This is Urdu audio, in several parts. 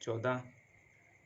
14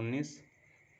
19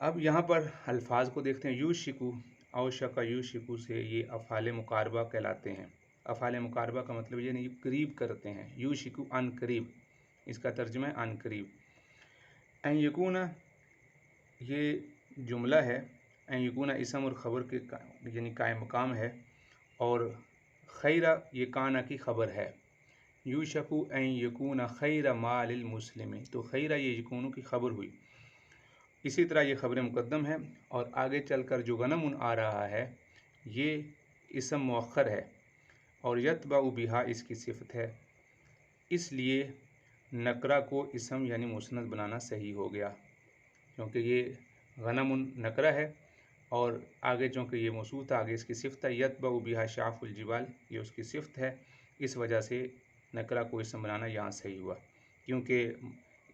اب یہاں پر الفاظ کو دیکھتے ہیں. یوشکو اوشک یوشکو سے یہ افعال مقاربہ کہلاتے ہیں. افعال مقاربہ کا مطلب یہ نہیں قریب کرتے ہیں. یوشکو ان قریب، اس کا ترجمہ ہے ان قریب. ان یکون یہ جملہ ہے. ان یکون اسم اور خبر کے یعنی قائم مقام ہے، اور خیرہ یہ کانا کی خبر ہے. یوشکو ان یکون خیر مال المسلم، تو خیرہ یہ یکون کی خبر ہوئی. اسی طرح یہ خبر مقدم ہے، اور آگے چل کر جو غنم آ رہا ہے یہ اسم مؤخر ہے، اور یتبع بہا اس کی صفت ہے. اس لیے نکرہ کو اسم یعنی مسند بنانا صحیح ہو گیا، کیونکہ یہ غنم نکرہ ہے اور آگے چونکہ یہ موصوف تھا، آگے اس کی صفت ہے. یتبع بہا شعف الجبال، یہ اس کی صفت ہے. اس وجہ سے نکرہ کو اسم بنانا یہاں صحیح ہوا، کیونکہ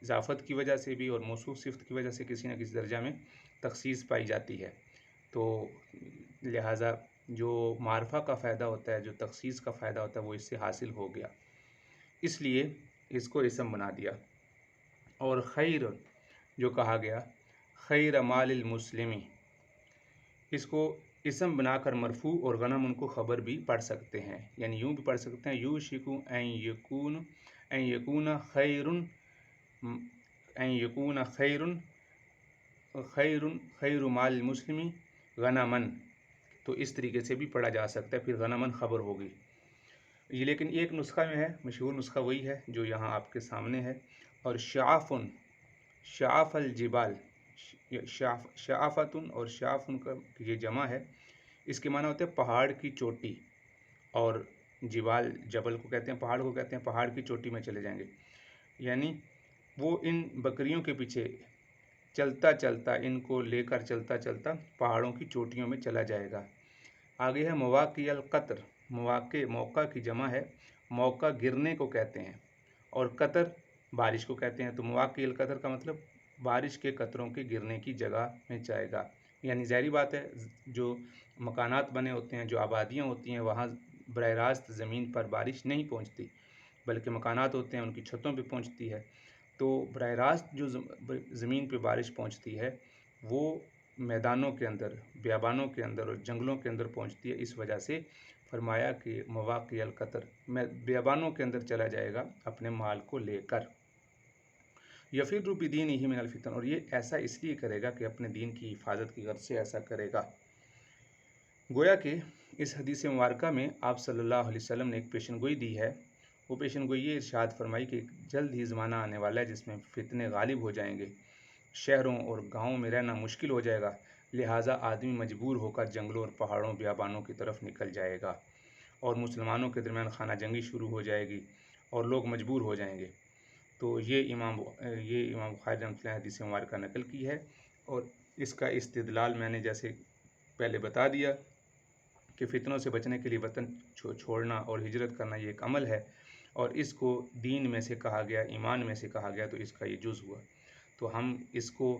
اضافت کی وجہ سے بھی اور موصوف صفت کی وجہ سے کسی نہ کسی درجہ میں تخصیص پائی جاتی ہے. تو لہٰذا جو معرفہ کا فائدہ ہوتا ہے، جو تخصیص کا فائدہ ہوتا ہے، وہ اس سے حاصل ہو گیا، اس لیے اس کو اسم بنا دیا. اور خیر جو کہا گیا، خیر مال المسلمی، اس کو اسم بنا کر مرفوع اور غنم ان کو خبر بھی پڑھ سکتے ہیں. یعنی یوں بھی پڑھ سکتے ہیں یوشکو ان یکون خیر، ان یکون خیر مال المسلمی غنمن، تو اس طریقے سے بھی پڑھا جا سکتا ہے، پھر غنمن خبر ہوگی. یہ لیکن ایک نسخہ میں ہے، مشہور نسخہ وہی ہے جو یہاں آپ کے سامنے ہے. اور شعافن، شعاف الجبال، شعافتن اور شعافن کا یہ جمع ہے. اس کے معنی ہوتے ہیں پہاڑ کی چوٹی، اور جبال جبل کو کہتے ہیں، پہاڑ کو کہتے ہیں. پہاڑ کی چوٹی میں چلے جائیں گے، یعنی وہ ان بکریوں کے پیچھے چلتا چلتا، ان کو لے کر چلتا چلتا پہاڑوں کی چوٹیوں میں چلا جائے گا. آگے ہے مواقع القطر، مواقع موقع کی جمع ہے. موقع گرنے کو کہتے ہیں، اور قطر بارش کو کہتے ہیں. تو مواقع القطر کا مطلب بارش کے قطروں کے گرنے کی جگہ میں جائے گا. یعنی ظاہری بات ہے، جو مکانات بنے ہوتے ہیں، جو آبادیاں ہوتی ہیں، وہاں براہ راست زمین پر بارش نہیں پہنچتی، بلکہ مکانات ہوتے ہیں ان کی چھتوں پہ پہنچتی ہے. تو براہ راست جو زمین پہ بارش پہنچتی ہے وہ میدانوں کے اندر، بیابانوں کے اندر اور جنگلوں کے اندر پہنچتی ہے. اس وجہ سے فرمایا کہ مواقع القطر، میں بیابانوں کے اندر چلا جائے گا اپنے مال کو لے کر. یفر بدینہ من الفتن، اور یہ ایسا اس لیے کرے گا کہ اپنے دین کی حفاظت کی غرض سے ایسا کرے گا. گویا کہ اس حدیث مبارکہ میں آپ صلی اللہ علیہ وسلم نے ایک پیشن گوئی دی ہے. وہ پیشن گوئی یہ ارشاد فرمائی کہ جلد ہی زمانہ آنے والا ہے جس میں فتنے غالب ہو جائیں گے، شہروں اور گاؤں میں رہنا مشکل ہو جائے گا. لہٰذا آدمی مجبور ہو کر جنگلوں اور پہاڑوں بیابانوں کی طرف نکل جائے گا، اور مسلمانوں کے درمیان خانہ جنگی شروع ہو جائے گی اور لوگ مجبور ہو جائیں گے. تو یہ امام بخاری رحمۃ اللہ حدیث مبارکہ نقل کی ہے. اور اس کا استدلال میں نے جیسے پہلے بتا دیا کہ فتنوں سے بچنے کے لیے وطن چھوڑنا اور ہجرت کرنا یہ ایک عمل ہے، اور اس کو دین میں سے کہا گیا، ایمان میں سے کہا گیا، تو اس کا یہ جز ہوا. تو ہم اس کو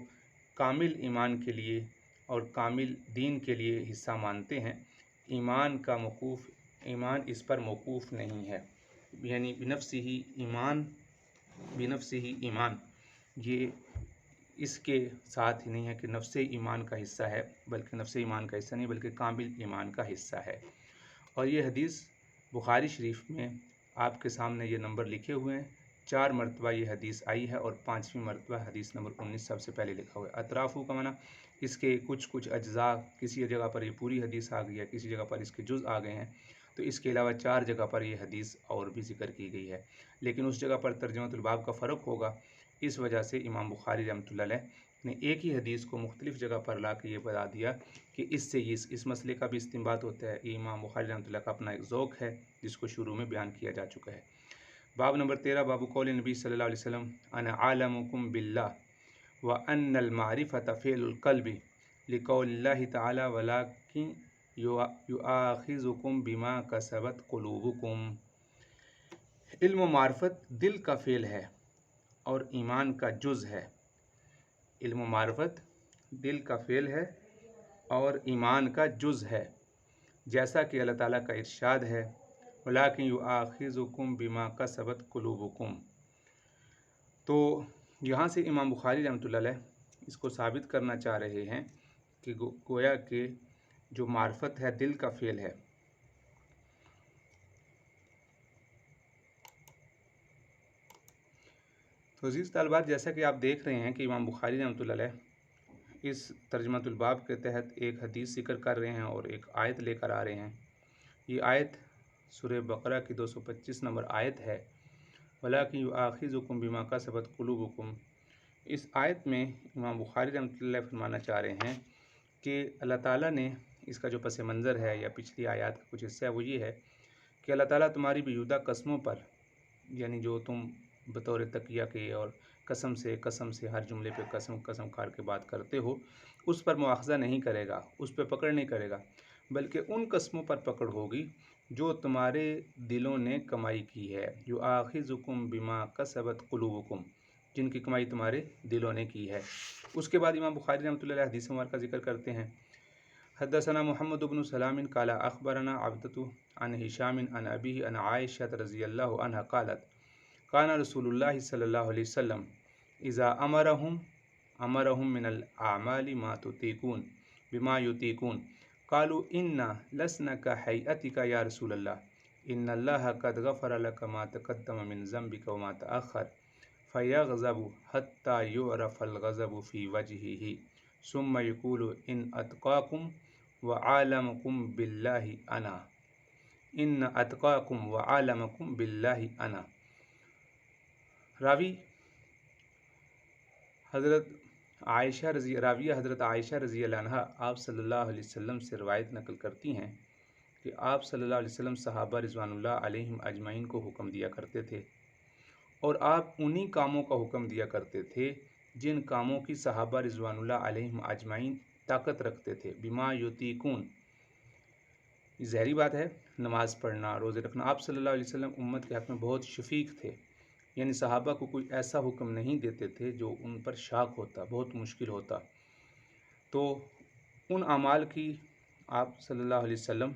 کامل ایمان کے لیے اور کامل دین کے لیے حصہ مانتے ہیں. ایمان اس پر موقوف نہیں ہے. یعنی بنفس ہی ایمان یہ اس کے ساتھ ہی نہیں ہے کہ نفس ایمان کا حصہ ہے، بلکہ نفس ایمان کا حصہ نہیں، بلکہ کامل ایمان کا حصہ ہے. اور یہ حدیث بخاری شریف میں آپ کے سامنے یہ نمبر لکھے ہوئے ہیں. 4 مرتبہ یہ حدیث آئی ہے، اور 5ویں مرتبہ حدیث نمبر 19 سب سے پہلے لکھا ہوا ہے. اطرافو کا معنی اس کے کچھ اجزاء، کسی جگہ پر یہ پوری حدیث آ گئی ہے، کسی جگہ پر اس کے جز آ گئے ہیں. تو اس کے علاوہ 4 جگہ پر یہ حدیث اور بھی ذکر کی گئی ہے، لیکن اس جگہ پر ترجمۃ الباب کا فرق ہوگا. اس وجہ سے امام بخاری رحمۃ اللہ علیہ نے ایک ہی حدیث کو مختلف جگہ پر لا کے یہ بتا دیا کہ اس سے اس مسئلے کا بھی استنباط ہوتا ہے. یہ امام بخاری رحمۃ اللہ کا اپنا ایک ذوق ہے جس کو شروع میں بیان کیا جا چکا ہے. باب نمبر 13، باب قول نبی صلی اللہ علیہ وسلم انا عالمکم باللہ وان المعرفۃ فعل القلب لقول اللہ تعالی ولکن یؤاخذکم بما کسبت قلوبکم. علم و معرفت دل کا فعل ہے اور ایمان کا جز ہے. علم و معرفت دل کا فعل ہے اور ایمان کا جز ہے، جیسا کہ اللہ تعالیٰ کا ارشاد ہے وَلَٰكِنْ يُؤَاخِذُكُمْ بِمَا كَسَبَتْ قُلُوبُكُمْ. تو یہاں سے امام بخاری رحمۃ اللہ علیہ اس کو ثابت کرنا چاہ رہے ہیں کہ گویا کہ جو معرفت ہے دل کا فعل ہے۔ تو عزیز طالبات، جیسا کہ آپ دیکھ رہے ہیں کہ امام بخاری رحمۃ اللہ علیہ اس ترجمۃ الباب کے تحت ایک حدیث ذکر کر رہے ہیں اور ایک آیت لے کر آ رہے ہیں۔ یہ آیت سورہ بقرہ کی 225 نمبر آیت ہے، وَلَٰكِن يُؤَاخِذُكُم بِمَا كَسَبَتْ قُلُوبُكُم۔ اس آیت میں امام بخاری رحمۃ اللہ علیہ فرمانا چاہ رہے ہیں کہ اللہ تعالیٰ نے، اس کا جو پس منظر ہے یا پچھلی آیات کا کچھ حصہ ہے وہ یہ ہے کہ اللہ تعالیٰ تمہاری بیہودہ قسموں پر، یعنی جو تم بطور تقیہ کے اور قسم سے ہر جملے پہ قسم کھا کے بات کرتے ہو، اس پر مواخذہ نہیں کرے گا، اس پہ پکڑ نہیں کرے گا، بلکہ ان قسموں پر پکڑ ہوگی جو تمہارے دلوں نے کمائی کی ہے۔ یؤاخذکم بما کسبت قلوبکم، جن کی کمائی تمہارے دلوں نے کی ہے۔ اس کے بعد امام بخاری رحمۃ اللہ علیہ حدیث مبارکہ کا ذکر کرتے ہیں۔ حدثنا محمد بن سلام قال اخبرنا عبدۃ عن ہشام عن ابیہ عن عائشہ رضی اللہ عنہا قالت کان رسول اللہ صلی اللہ علیہ وسلم اذا امرهم من الاعمال ما تطيقون بما يطيقون قالوا انا لسنا كهيئتك يا رسول الله ان الله قد غفر لك ما تقدم من ذنبك وما تأخر فيغضب حتى يعرف الغضب في وجهه ثم يقول ان اتقاكم وعالمكم بالله انا ان اتقاكم وعالمكم بالله انا۔ راویہ حضرت عائشہ رضی اللہ عنہ آپ صلی اللہ علیہ وسلم سے روایت نقل کرتی ہیں کہ آپ صلی اللہ علیہ وسلم صحابہ رضوان اللہ علیہم اجمعین کو حکم دیا کرتے تھے، اور آپ انہی کاموں کا حکم دیا کرتے تھے جن کاموں کی صحابہ رضوان اللہ علیہم اجمعین طاقت رکھتے تھے۔ بما یطیقون، یہ ظاہری بات ہے، نماز پڑھنا، روزے رکھنا۔ آپ صلی اللہ علیہ وسلم امت کے حق میں بہت شفیق تھے، یعنی صحابہ کو کوئی ایسا حکم نہیں دیتے تھے جو ان پر شاق ہوتا، بہت مشکل ہوتا۔ تو ان اعمال کی آپ صلی اللہ علیہ وسلم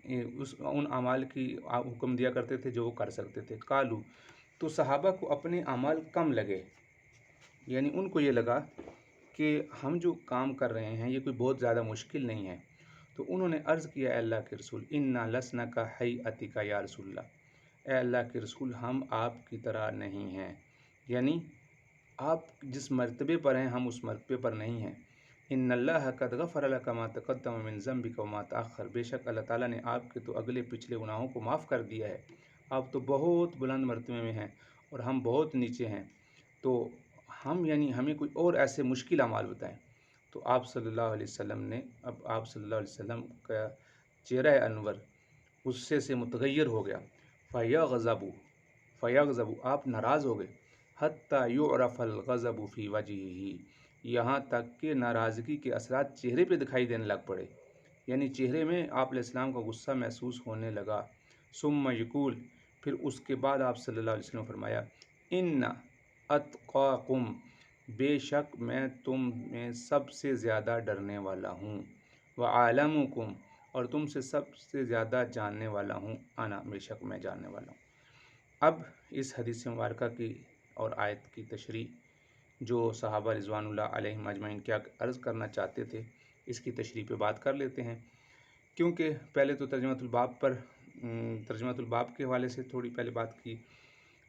ان اعمال کی حکم دیا کرتے تھے جو وہ کر سکتے تھے۔ قالو، تو صحابہ کو اپنے اعمال کم لگے، یعنی ان کو یہ لگا کہ ہم جو کام کر رہے ہیں یہ کوئی بہت زیادہ مشکل نہیں ہے، تو انہوں نے عرض کیا، اے اللہ کے رسول، انا لسنا کا ہیئتک یا رسول اللہ، اے اللہ کے رسول، ہم آپ کی طرح نہیں ہیں، یعنی آپ جس مرتبے پر ہیں ہم اس مرتبے پر نہیں ہیں۔ ان اللہ قد غفر لک ما تقدم من ذنبک وما تأخر، بے شک اللہ تعالیٰ نے آپ کے تو اگلے پچھلے گناہوں کو معاف کر دیا ہے، آپ تو بہت بلند مرتبے میں ہیں اور ہم بہت نیچے ہیں، تو یعنی ہمیں کوئی اور ایسے مشکل اعمال بتائیں۔ تو آپ صلی اللہ علیہ وسلم نے، اب آپ صلی اللہ علیہ وسلم کا چہرہ انور غصے سے متغیر ہو گیا۔ فَيَغْضَبُ، آپ ناراض ہو گئے۔ حَتَّى يُعْرَفَ الْغَضَبُ فِي وَجْهِهِ، یہاں تک کہ ناراضگی کے اثرات چہرے پہ دکھائی دینے لگ پڑے، یعنی چہرے میں آپ علیہ السلام کا غصہ محسوس ہونے لگا۔ ثُمَّ يَقُولُ، پھر اس کے بعد آپ صلی اللہ علیہ وسلم فرمایا، اِنَّ أَتْقَاكُمْ، بے شک میں تم میں سب سے زیادہ ڈرنے والا ہوں، وَعَالَمُكُمْ، اور تم سے سب سے زیادہ جاننے والا ہوں، انا، بے شک میں جاننے والا ہوں۔ اب اس حدیث مبارکہ کی اور آیت کی تشریح جو صحابہ رضوان اللہ علیہم اجمعین کیا عرض کرنا چاہتے تھے، اس کی تشریح پہ بات کر لیتے ہیں، کیونکہ پہلے تو ترجمۃ الباب کے حوالے سے تھوڑی پہلے بات کی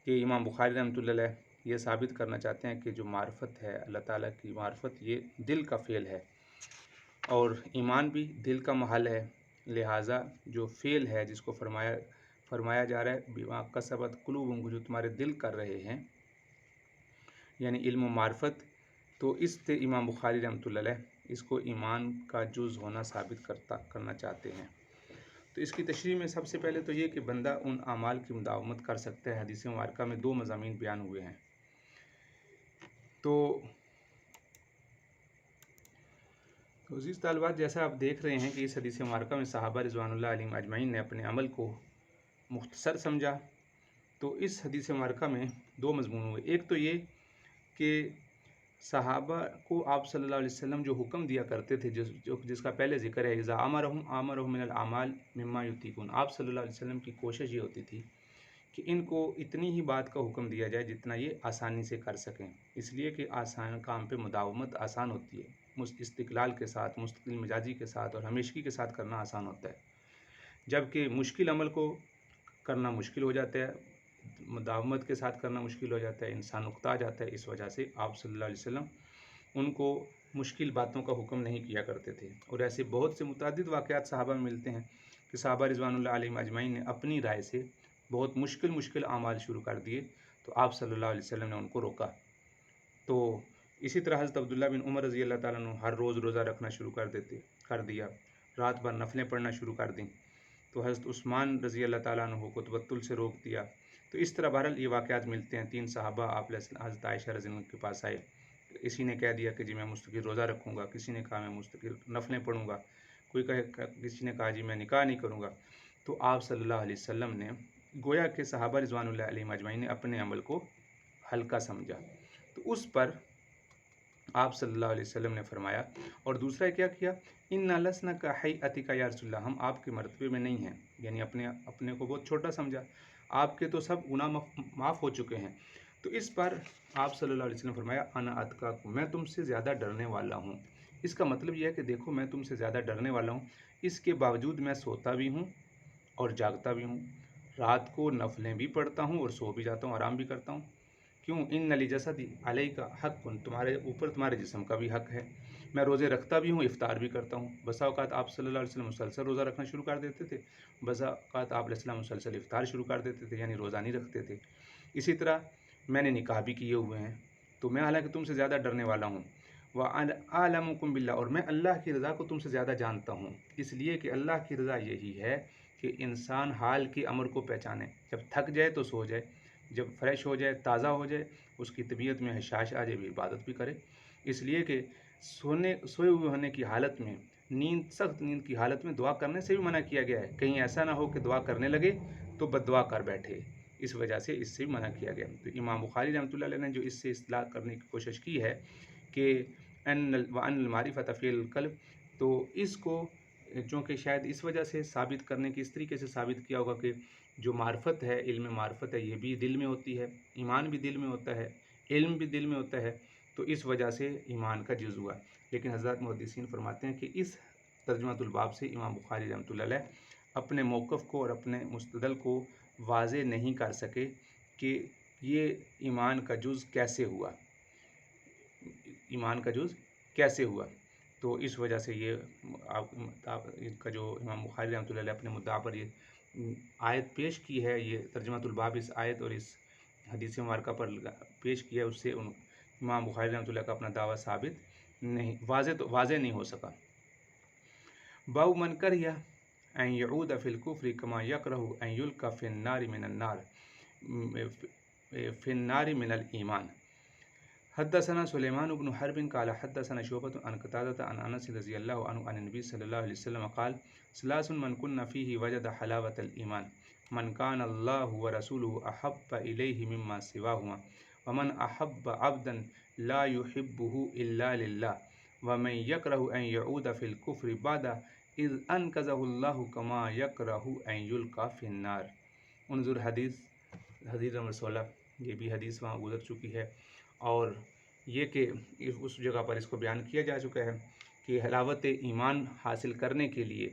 کہ امام بخاری رحمۃ اللہ علیہ یہ ثابت کرنا چاہتے ہیں کہ جو معرفت ہے اللہ تعالیٰ کی معرفت، یہ دل کا فعل ہے، اور ایمان بھی دل کا محل ہے، لہٰذا جو فعل ہے جس کو فرمایا جا رہا ہے بما کسبت قلوبکم، جو تمہارے دل کر رہے ہیں، یعنی علم و معرفت، تو اس سے امام بخاری رحمۃ اللہ علیہ اس کو ایمان کا جز ہونا ثابت کرنا چاہتے ہیں۔ تو اس کی تشریح میں سب سے پہلے تو یہ کہ بندہ ان اعمال کی مداومت کر سکتا ہے۔ حدیث مبارکہ میں 2 مضامین بیان ہوئے ہیں۔ تو عزیز طالبات، جیسا آپ دیکھ رہے ہیں کہ اس حدیث مبارکہ میں صحابہ رضوان اللہ علیہم اجمعین نے اپنے عمل کو مختصر سمجھا۔ تو اس حدیث مبارکہ میں 2 مضمون ہوئے۔ ایک تو یہ کہ صحابہ کو آپ صلی اللہ علیہ وسلم جو حکم دیا کرتے تھے، جس کا پہلے ذکر ہے، اذا امرهم من الاعمال مما یطیقون، آپ صلی اللہ علیہ وسلم کی کوشش یہ ہوتی تھی کہ ان کو اتنی ہی بات کا حکم دیا جائے جتنا یہ آسانی سے کر سکیں، اس لیے کہ آسان کام پہ مداومت آسان ہوتی ہے، استقلال کے ساتھ، مستقل مزاجی کے ساتھ اور ہمیشگی کے ساتھ کرنا آسان ہوتا ہے، جبکہ مشکل عمل کو کرنا مشکل ہو جاتا ہے، مداومت کے ساتھ کرنا مشکل ہو جاتا ہے، انسان اکتا آ جاتا ہے۔ اس وجہ سے آپ صلی اللہ علیہ وسلم ان کو مشکل باتوں کا حکم نہیں کیا کرتے تھے، اور ایسے بہت سے متعدد واقعات صحابہ میں ملتے ہیں کہ صحابہ رضوان اللہ علیہم اجمعین نے اپنی رائے سے بہت مشکل اعمال شروع کر دیے تو آپ صلی اللہ علیہ وسلم نے ان کو روکا۔ تو اسی طرح حضرت عبداللہ بن عمر رضی اللہ تعالیٰ عنہ ہر روز روزہ رکھنا شروع کر دیا، رات بھر نفلیں پڑھنا شروع کر دیں، تو حضرت عثمان رضی اللہ تعالیٰ عنہ کو تبتل سے روک دیا۔ تو اس طرح بہرحال یہ واقعات ملتے ہیں۔ 3 صحابہ آپ حضرت عائشہ رضی اللہ عنہ کے پاس آئے، اسی نے کہہ دیا کہ جی میں مستقل روزہ رکھوں گا، کسی نے کہا میں مستقل نفلیں پڑھوں گا، کسی نے کہا جی میں نکاح نہیں کروں گا۔ تو آپ صلی اللہ علیہ وسلم نے گویا کہ صحابہ رضوان اللہ علیہم اجمعین نے اپنے عمل کو ہلکا سمجھا، تو اس پر آپ صلی اللہ علیہ وسلم نے فرمایا، اور دوسرا کیا کیا، اِنَّا لَسْنَا كَحَيْئَتِكَ یا رسول اللہ، ہم آپ کے مرتبے میں نہیں ہیں، یعنی اپنے کو بہت چھوٹا سمجھا، آپ کے تو سب گناہ معاف ہو چکے ہیں۔ تو اس پر آپ صلی اللہ علیہ وسلم نے فرمایا انا اتقاکم، میں تم سے زیادہ ڈرنے والا ہوں۔ اس کا مطلب یہ ہے کہ دیکھو میں تم سے زیادہ ڈرنے والا ہوں، اس کے باوجود میں سوتا بھی ہوں اور جاگتا بھی ہوں، رات کو نفلیں بھی پڑھتا ہوں اور سو بھی جاتا ہوں، آرام بھی کرتا ہوں۔ کیوں؟ ان لجسدی علیک حق، تمہارے اوپر تمہارے جسم کا بھی حق ہے، میں روزے رکھتا بھی ہوں، افطار بھی کرتا ہوں۔ بسا اوقات آپ صلی اللہ علیہ وسلم مسلسل روزہ رکھنا شروع کر دیتے تھے، بسا اوقات آپ علیہ السلام مسلسل افطار شروع کر دیتے تھے، یعنی روزہ نہیں رکھتے تھے۔ اسی طرح میں نے نکاح بھی کیے ہوئے ہیں، تو میں حالانکہ تم سے زیادہ ڈرنے والا ہوں۔ وَأَعْلَمُكُم بِاللَّهِ، اور میں اللہ کی رضا کو تم سے زیادہ جانتا ہوں، اس لیے کہ اللہ کی رضا یہی ہے کہ انسان حال کے امر کو پہچانے، جب تھک جائے تو سو جائے، جب فریش ہو جائے، تازہ ہو جائے، اس کی طبیعت میں حشاش آ جائے بھی عبادت بھی کرے، اس لیے کہ سوئے ہوئے ہونے کی حالت میں، سخت نیند کی حالت میں دعا کرنے سے بھی منع کیا گیا ہے، کہیں ایسا نہ ہو کہ دعا کرنے لگے تو بد دعا کر بیٹھے، اس وجہ سے اس سے بھی منع کیا گیا۔ تو امام بخاری رحمۃ اللہ علیہ نے جو اس سے اصلاح کرنے کی کوشش کی ہے کہ وَأَنَّ الْمَعْرِفَةَ فِي الْقَلْبِ، تو اس کو چونکہ شاید اس وجہ سے ثابت کرنے کی، اس طریقے سے ثابت کیا ہوگا کہ جو معرفت ہے، علم معرفت ہے، یہ بھی دل میں ہوتی ہے، ایمان بھی دل میں ہوتا ہے، علم بھی دل میں ہوتا ہے، تو اس وجہ سے ایمان کا جز ہوا۔ لیکن حضرات محدثین فرماتے ہیں کہ اس ترجمۃ الباب سے امام بخاری رحمۃ اللہ علیہ اپنے موقف کو اور اپنے مستدل کو واضح نہیں کر سکے کہ یہ ایمان کا جز کیسے ہوا، ایمان کا جز کیسے ہوا۔ تو اس وجہ سے یہ ان کا جو امام بخاری رحمۃ اللہ علیہ اپنے مدعا پر یہ آیت پیش کی ہے، یہ ترجمۃ الباب اس آیت اور اس حدیث مبارکہ پر پیش کیا ہے، اس سے امام بخاری رحمۃ اللہ کا اپنا دعویٰ ثابت نہیں، واضح نہیں ہو سکا۔ باب من کرہ ان یعود فی الکفر کما یکرہ ان یلقى فی النار من الایمان۔ حدثنا سلیمان بن حرب قال حدثنا شعبۃ عن قتادة عن انس رضی اللہ عنہ عن النبی صلی اللہ علیہ وسلم قال ثلاث من كن فیہ وجد حلاوة الایمان، من كان اللہ ورسولہ احب الیہ مما سواہما، ومن احب عبدا لا يحبه الا للہ، ومن یکرہ ان یعود فی الکفر بعد اذ انقذہ اللہ کما یکرہ ان یلقى فی النار۔ انظر حدیث نمبر 16، یہ بھی حدیث وہاں گزر چکی ہے، اور یہ کہ اس جگہ پر اس کو بیان کیا جا چکا ہے کہ حلاوت ایمان حاصل کرنے کے لیے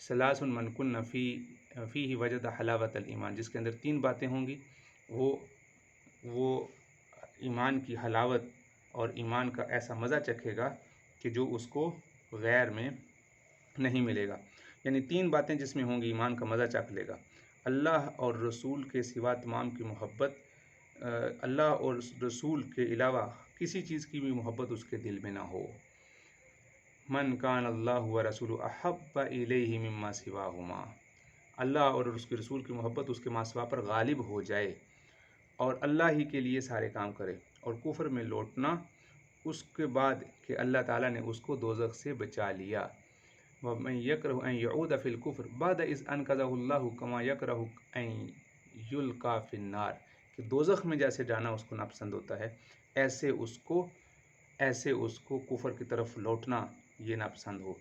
ثلاث من کن فیہ وجد حلاوت الایمان، جس کے اندر 3 باتیں ہوں گی، وہ ایمان کی حلاوت اور ایمان کا ایسا مزہ چکھے گا کہ جو اس کو غیر میں نہیں ملے گا۔ یعنی 3 باتیں جس میں ہوں گی ایمان کا مزہ چکھ لے گا، اللہ اور رسول کے سوا تمام کی محبت، اللہ اور رسول کے علاوہ کسی چیز کی بھی محبت اس کے دل میں نہ ہو۔ من کان اللہ ورسولہ احب الیہ مما سواہما، اللہ اور اس کے رسول کی محبت اس کے ما سوا پر غالب ہو جائے اور اللہ ہی کے لیے سارے کام کرے، اور کفر میں لوٹنا اس کے بعد کہ اللہ تعالیٰ نے اس کو دوزخ سے بچا لیا۔ وَمَن يَكْرَهُ أَن يَعُودَ فِي الْكُفْرِ بَعْدَ إِذْ أَنْقَذَهُ اللَّهُ كَمَا يَكْرَهُ أَن يُلْقَى فِي النَّارِ، کہ دوزخ میں جیسے جانا اس کو ناپسند ہوتا ہے، ایسے اس کو کفر کی طرف لوٹنا یہ ناپسند ہو۔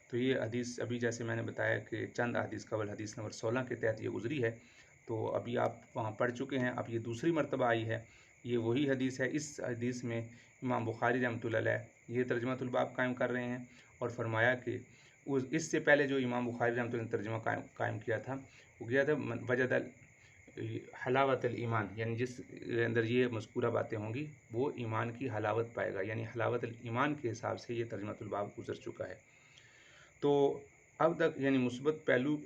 تو یہ حدیث ابھی جیسے میں نے بتایا کہ چند حدیث قبل حدیث نمبر 16 کے تحت یہ گزری ہے، تو ابھی آپ وہاں پڑھ چکے ہیں، اب یہ دوسری مرتبہ آئی ہے، یہ وہی حدیث ہے۔ اس حدیث میں امام بخاری رحمۃ اللہ علیہ یہ ترجمۃ الباب قائم کر رہے ہیں، اور فرمایا کہ اس سے پہلے جو امام بخاری رحمۃ اللہ نے ترجمہ قائم کیا تھا وہ کیا تھا وجد حلاوت الایمان، یعنی جس اندر یہ مذکورہ باتیں ہوں گی وہ ایمان کی حلاوت پائے گا، یعنی حلاوت الایمان کے حساب سے یہ ترجمۃ الباب گزر چکا ہے۔ تو اب تک یعنی مثبت پہلو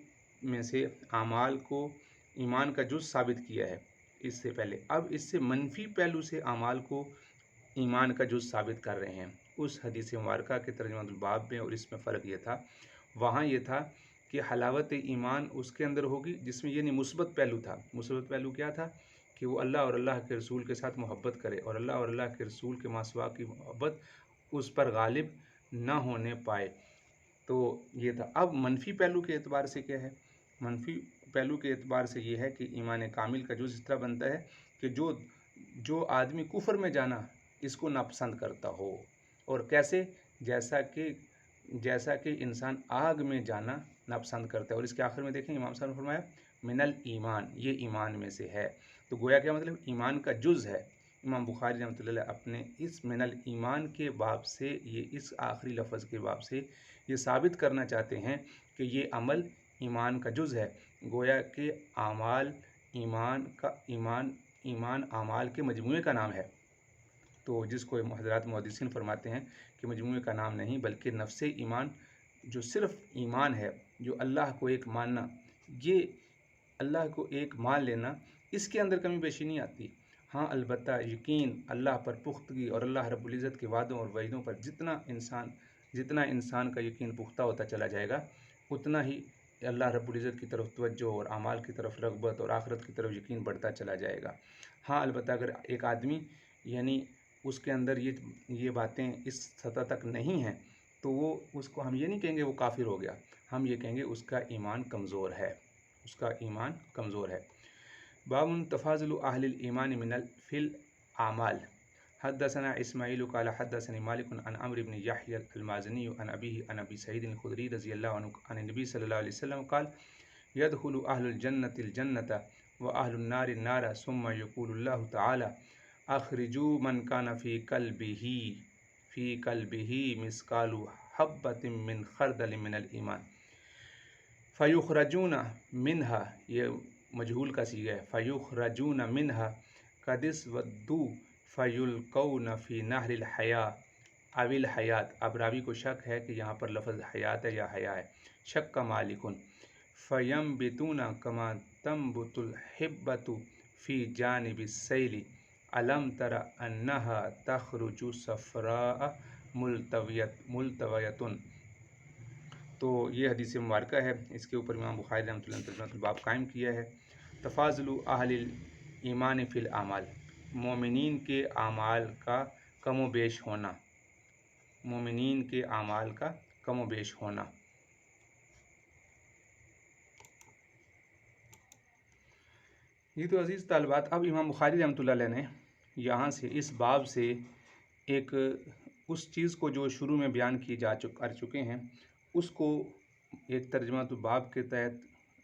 میں سے اعمال کو ایمان کا جز ثابت کیا ہے اس سے پہلے، اب اس سے منفی پہلو سے اعمال کو ایمان کا جز ثابت کر رہے ہیں۔ اس حدیث مبارکہ کے ترجمہ الباب میں اور اس میں فرق یہ تھا، وہاں یہ تھا کہ حلاوت ایمان اس کے اندر ہوگی جس میں یعنی مثبت پہلو تھا۔ مثبت پہلو کیا تھا کہ وہ اللہ اور اللہ کے رسول کے ساتھ محبت کرے، اور اللہ اور اللہ کے رسول کے ماسوا کی محبت اس پر غالب نہ ہونے پائے، تو یہ تھا۔ اب منفی پہلو کے اعتبار سے کیا ہے؟ منفی پہلو کے اعتبار سے یہ ہے کہ ایمان کامل کا جز اس طرح بنتا ہے کہ جو آدمی کفر میں جانا اس کو ناپسند کرتا ہو، اور کیسے؟ جیسا کہ انسان آگ میں جانا ناپسند کرتا ہے، اور اس کے آخر میں دیکھیں امام صاحب نے فرمایا من الایمان، یہ ایمان میں سے ہے۔ تو گویا کیا مطلب ایمان کا جز ہے۔ امام بخاری رحمۃ اللہ علیہ اپنے اس من الایمان کے باب سے، یہ اس آخری لفظ کے باب سے یہ ثابت کرنا چاہتے ہیں کہ یہ عمل ایمان کا جز ہے، گویا کہ ایمان اعمال کے مجموعے کا نام ہے۔ تو جس کو حضرات محدثین فرماتے ہیں کہ مجموعے کا نام نہیں بلکہ نفس ایمان، جو صرف ایمان ہے، جو اللہ کو ایک ماننا، یہ اللہ کو ایک مان لینا، اس کے اندر کمی بیشی نہیں آتی۔ ہاں البتہ یقین اللہ پر پختگی اور اللہ رب العزت کے وعدوں اور وعیدوں پر جتنا انسان کا یقین پختہ ہوتا چلا جائے گا، اتنا ہی اللہ رب العزت کی طرف توجہ اور اعمال کی طرف رغبت اور آخرت کی طرف یقین بڑھتا چلا جائے گا۔ ہاں البتہ اگر ایک آدمی یعنی اس کے اندر یہ باتیں اس سطح تک نہیں ہیں تو اس کو ہم یہ نہیں کہیں گے وہ کافر ہو گیا، ہم یہ کہیں گے اس کا ایمان کمزور ہے۔ باب تفاضل اہل الایمان فی الاعمال۔ حدثنا اسماعیل قال حدثني مالک عن عمرو بن یحیی المازنی عن ابیہ عن ابی سعید الخدری رضی اللہ عنہ عن النبی صلی اللہ علیہ وسلم قال يدخل اہل الجنة الجنة واہل النار النار ثم يقول اللہ تعالی اخرجوا من كان في قلبه مثقال حبة من خردل من الایمان فیخرجون منها، یہ مجہول کا صیغہ ہے، فیخرجون منها قد اسودوا فیلقون فی نہر الحیاء او الحیات۔ اب راوی کو شک ہے کہ یہاں پر لفظ حیات ہے یا حیا ہے، شک کا مالکن فینبتون کما تنبت الحبۃ فی جانب السیل الم تر انہا تخرج صفراء ملتویۃ۔ تو یہ حدیث مبارکہ ہے، اس کے اوپر امام بخاری رحمۃ اللہ نے ترجمۃ الباب قائم کیا ہے۔ تفاضل اہل الایمان فی الاعمال، مومنین کے اعمال کا کم و بیش ہونا، مومنین کے اعمال کا کم و بیش ہونا۔ یہ تو عزیز طالبات، اب امام بخاری رحمۃ اللہ علیہ نے یہاں سے اس باب سے ایک اس چیز کو جو شروع میں بیان کی کر چکے ہیں اس کو ایک ترجمہ الباب کے تحت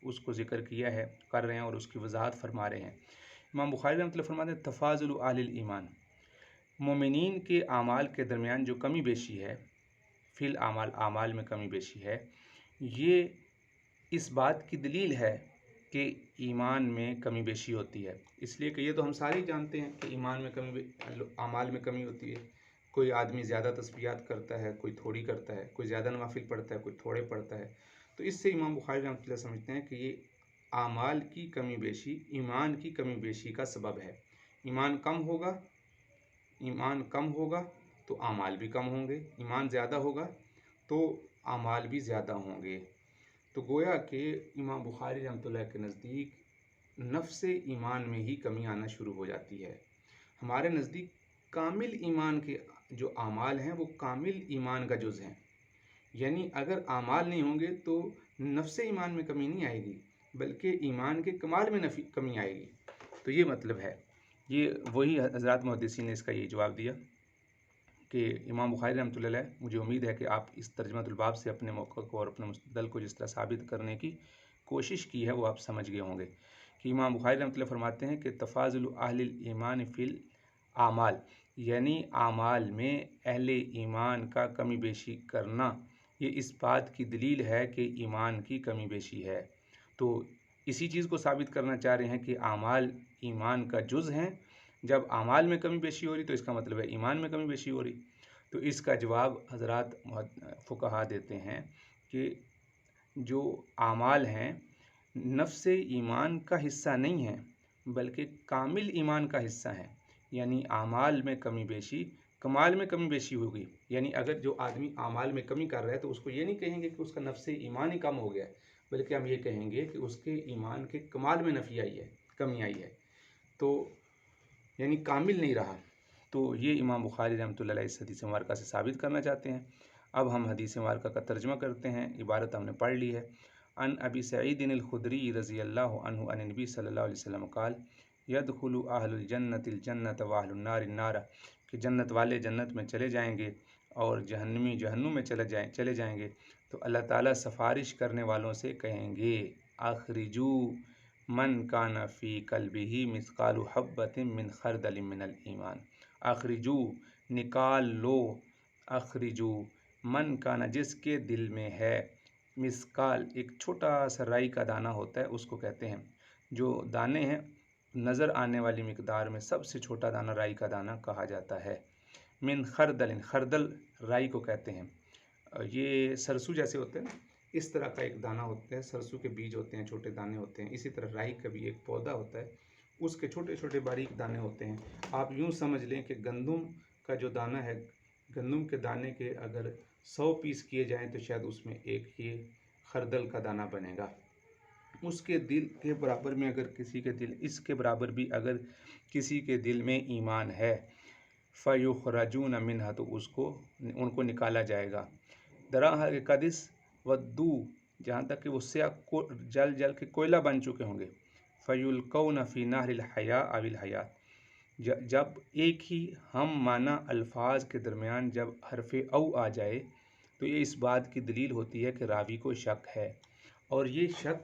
اس کو ذکر کیا ہے، کر رہے ہیں اور اس کی وضاحت فرما رہے ہیں۔ امام بخاری رحمۃ اللہ فرماتے ہیں تفاضل اہل الایمان، مومنین کے اعمال کے درمیان جو کمی بیشی ہے، فی الاعمال، اعمال میں کمی بیشی ہے، یہ اس بات کی دلیل ہے کہ ایمان میں کمی بیشی ہوتی ہے، اس لیے کہ یہ تو ہم سارے جانتے ہیں کہ ایمان میں اعمال میں کمی ہوتی ہے۔ کوئی آدمی زیادہ تسبیحات کرتا ہے، کوئی تھوڑی کرتا ہے، کوئی زیادہ نوافل پڑھتا ہے، کوئی تھوڑے پڑھتا ہے، تو اس سے امام بخاری رحمۃ اللہ سمجھتے ہیں کہ یہ اعمال کی کمی بیشی ایمان کی کمی بیشی کا سبب ہے۔ ایمان کم ہوگا تو اعمال بھی کم ہوں گے، ایمان زیادہ ہوگا تو اعمال بھی زیادہ ہوں گے۔ تو گویا کہ امام بخاری رحمۃ اللہ کے نزدیک نفس ایمان میں ہی کمی آنا شروع ہو جاتی ہے۔ ہمارے نزدیک کامل ایمان کے جو اعمال ہیں وہ کامل ایمان کا جز ہیں، یعنی اگر اعمال نہیں ہوں گے تو نفس ایمان میں کمی نہیں آئے گی بلکہ ایمان کے کمال میں کمی آئے گی۔ تو یہ مطلب ہے، یہ وہی حضرات محدثین نے اس کا یہ جواب دیا کہ امام بخاری رحمۃ اللہ علیہ، مجھے امید ہے کہ آپ اس ترجمۃ الباب سے اپنے موقع کو اور اپنے مستدل کو جس طرح ثابت کرنے کی کوشش کی ہے وہ آپ سمجھ گئے ہوں گے کہ امام بخاری رحمۃ اللہ فرماتے ہیں کہ تفاضل اہل ایمان فی الاعمال، یعنی اعمال میں اہل ایمان کا کمی بیشی کرنا یہ اس بات کی دلیل ہے کہ ایمان کی کمی بیشی ہے۔ تو اسی چیز کو ثابت کرنا چاہ رہے ہیں کہ اعمال ایمان کا جز ہیں۔ جب اعمال میں کمی بیشی ہو رہی تو اس کا مطلب ہے ایمان میں کمی بیشی ہو رہی۔ تو اس کا جواب حضرات فقہا دیتے ہیں کہ جو اعمال ہیں نفس ایمان کا حصہ نہیں ہیں بلکہ کامل ایمان کا حصہ ہیں، یعنی اعمال میں کمی بیشی کمال میں کمی بیشی ہوگی۔ یعنی اگر جو آدمی اعمال میں کمی کر رہا ہے تو اس کو یہ نہیں کہیں گے کہ اس کا نفس ایمان ہی کم ہو گیا ہے، بلکہ ہم یہ کہیں گے کہ اس کے ایمان کے کمال میں نفی آئی ہے، کمی آئی ہے، تو یعنی کامل نہیں رہا۔ تو یہ امام بخاری رحمۃ اللہ علیہ اس حدیث مبارکہ سے ثابت کرنا چاہتے ہیں۔ اب ہم حدیث مبارکہ کا ترجمہ کرتے ہیں، عبارت ہم نے پڑھ لی ہے۔ عن ابی سعید الخدری رضی اللہ عنہ عن نبی صلی اللہ علیہ وسلم قال یدخل اہل الجنت الجنت واہل النار النار، کہ جنت والے جنت میں چلے جائیں گے اور جہنمی جہنم میں چلے جائیں گے، تو اللہ تعالیٰ سفارش کرنے والوں سے کہیں گے اخرجو من کان فی قلبہ مثقال حبۃ من خردل من الایمان، اخرجو نکال لو، اخرجو من کانا جس کے دل میں ہے، مثقال ایک چھوٹا سا رائی کا دانہ ہوتا ہے، اس کو کہتے ہیں، جو دانے ہیں نظر آنے والی مقدار میں سب سے چھوٹا دانہ رائی کا دانہ کہا جاتا ہے، من خردل، خردل رائی کو کہتے ہیں، یہ سرسوں جیسے ہوتے ہیں، اس طرح کا ایک دانہ ہوتا ہے، سرسوں کے بیج ہوتے ہیں، چھوٹے دانے ہوتے ہیں، اسی طرح رائی کا بھی ایک پودا ہوتا ہے، اس کے چھوٹے چھوٹے باریک دانے ہوتے ہیں۔ آپ یوں سمجھ لیں کہ گندم کا جو دانہ ہے، گندم کے دانے کے اگر 100 پیس کیے جائیں تو شاید اس میں ایک یہ خردل کا دانہ بنے گا۔ اس کے دل کے برابر میں اگر کسی کے دل، اس کے برابر بھی اگر کسی کے دل میں ایمان ہے، فَيُخْرَجُونَ مِنْهَا، تو ان کو نکالا جائے گا، دراں قدس ودو، جہاں تک کہ وہ سیاہ جل جل کے کوئلہ بن چکے ہوں گے، فَيُلْقَوْنَ فِي نَهْرِ الْحَيَاءِ أَوِ الْحَيَاةِ، جب ایک ہی ہم معنی الفاظ کے درمیان جب حرف او آ جائے تو یہ اس بات کی دلیل ہوتی ہے کہ راوی کو شک ہے، اور یہ شک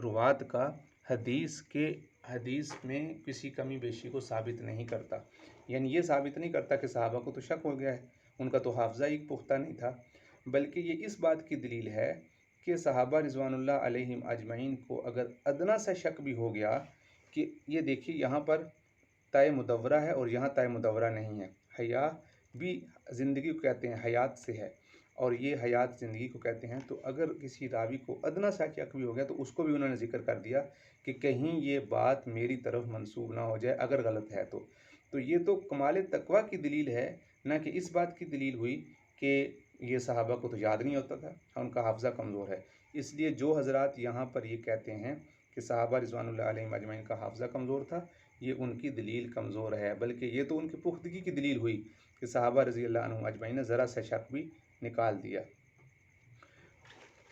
روات کا حدیث میں کسی کمی بیشی کو ثابت نہیں کرتا، یعنی یہ ثابت نہیں کرتا کہ صحابہ کو تو شک ہو گیا ہے، ان کا تو حافظہ ہی پختہ نہیں تھا، بلکہ یہ اس بات کی دلیل ہے کہ صحابہ رضوان اللہ علیہم اجمعین کو اگر ادنا سا شک بھی ہو گیا کہ یہ دیکھیے یہاں پر تائے مدورہ ہے اور یہاں تائے مدورہ نہیں ہے، حیا بھی زندگی کو کہتے ہیں، حیات سے ہے، اور یہ حیات زندگی کو کہتے ہیں، تو اگر کسی راوی کو ادنا سا شک بھی ہو گیا تو اس کو بھی انہوں نے ذکر کر دیا کہ کہیں یہ بات میری طرف منسوب نہ ہو جائے اگر غلط ہے تو یہ تو کمال تقویٰ کی دلیل ہے، نہ کہ اس بات کی دلیل ہوئی کہ یہ صحابہ کو تو یاد نہیں ہوتا تھا، ان کا حافظہ کمزور ہے۔ اس لیے جو حضرات یہاں پر یہ کہتے ہیں کہ صحابہ رضوان اللہ علیہم اجمعین کا حافظہ کمزور تھا، یہ ان کی دلیل کمزور ہے، بلکہ یہ تو ان کی پختگی کی دلیل ہوئی کہ صحابہ رضی اللہ عنہم اجمعین نے ذرا سا شک بھی نکال دیا۔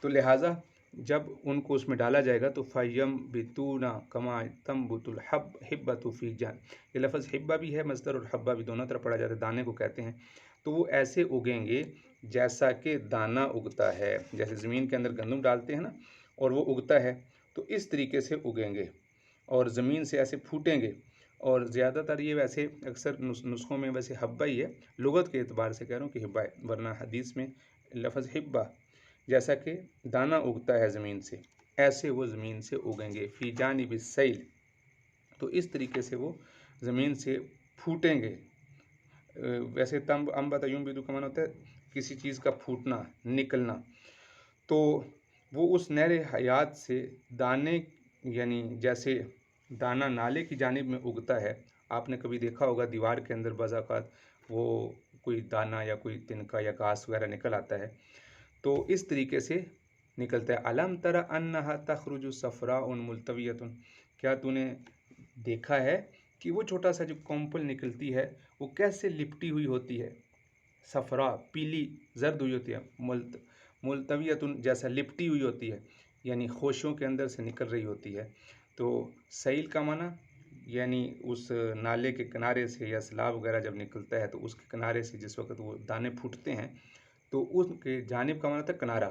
تو لہٰذا جب ان کو اس میں ڈالا جائے گا تو فَيَنبِتُونَ كَمَا تَنبُتُ الْحِبَّةُ فِي الْجَنِّ، یہ لفظ حبہ بھی ہے، مصدر اور حبہ بھی دونوں طرح پڑھا جاتا ہے، دانے کو کہتے ہیں، تو وہ ایسے اگیں گے جیسا کہ دانہ اگتا ہے، جیسے زمین کے اندر گندم ڈالتے ہیں نا اور وہ اگتا ہے، تو اس طریقے سے اگیں گے اور زمین سے ایسے پھوٹیں گے، اور زیادہ تر یہ ویسے اکثر نسخوں میں ویسے حبہ ہی ہے، لغت کے اعتبار سے کہہ رہا ہوں کہ حبہ ہے، ورنہ حدیث میں لفظ حبہ، جیسا کہ دانہ اگتا ہے زمین سے ایسے وہ زمین سے اگیں گے، فی جانب السیل، تو اس طریقے سے وہ زمین سے پھوٹیں گے۔ ویسے تنب انبت ینبت کا معنی ہوتا ہے کسی چیز کا پھوٹنا، نکلنا، تو وہ اس نہر حیات سے دانے، یعنی جیسے دانہ نالے کی جانب میں اگتا ہے، آپ نے کبھی دیکھا ہوگا دیوار کے اندر بعض اوقات وہ کوئی دانہ یا کوئی تنکا یا گھاس وغیرہ نکل آتا ہے، تو اس طریقے سے نکلتا ہے۔ الم تر انہا تخرج صفراء ملتویۃ، کیا تو نے دیکھا ہے کہ وہ چھوٹا سا جو کمپل نکلتی ہے وہ کیسے لپٹی ہوئی ہوتی ہے، صفراء پیلی زرد ہوئی ہوتی ہے، ملتویۃ جیسا لپٹی ہوئی ہوتی ہے، یعنی خوشوں کے اندر سے نکل رہی ہوتی ہے۔ تو سیل کا معنی یعنی اس نالے کے کنارے سے یا سیلاب وغیرہ جب نکلتا ہے تو اس کے کنارے سے جس وقت وہ دانے پھوٹتے ہیں تو ان کے جانب کا معنی تھا کنارہ،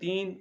3